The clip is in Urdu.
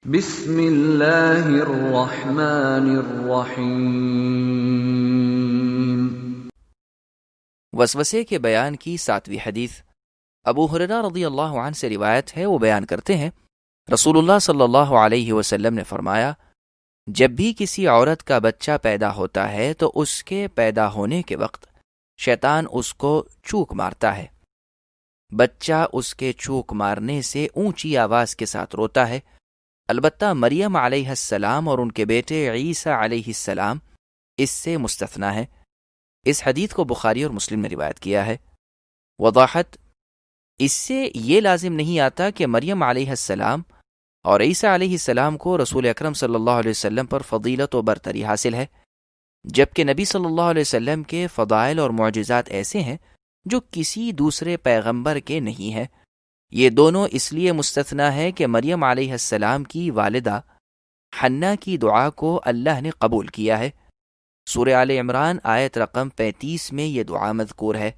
بسم اللہ الرحمن الرحیم۔ وسوسے کے بیان کی 7ویں حدیث ابو ہریرہ رضی اللہ عنہ سے روایت ہے۔ وہ بیان کرتے ہیں رسول اللہ صلی اللہ علیہ وسلم نے فرمایا، جب بھی کسی عورت کا بچہ پیدا ہوتا ہے تو اس کے پیدا ہونے کے وقت شیطان اس کو چوک مارتا ہے۔ بچہ اس کے چوک مارنے سے اونچی آواز کے ساتھ روتا ہے، البتہ مریم علیہ السلام اور ان کے بیٹے عیسیٰ علیہ السلام اس سے مستثنیٰ ہیں۔ اس حدیث کو بخاری اور مسلم نے روایت کیا ہے۔ وضاحت: اس سے یہ لازم نہیں آتا کہ مریم علیہ السلام اور عیسیٰ علیہ السلام کو رسول اکرم صلی اللہ علیہ وسلم پر فضیلت و برتری حاصل ہے، جبکہ نبی صلی اللہ علیہ وسلم کے فضائل اور معجزات ایسے ہیں جو کسی دوسرے پیغمبر کے نہیں ہیں۔ یہ دونوں اس لیے مستثنیٰ ہے کہ مریم علیہ السلام کی والدہ حنہ کی دعا کو اللہ نے قبول کیا ہے۔ سورہ آل عمران آیت رقم 35 میں یہ دعا مذکور ہے۔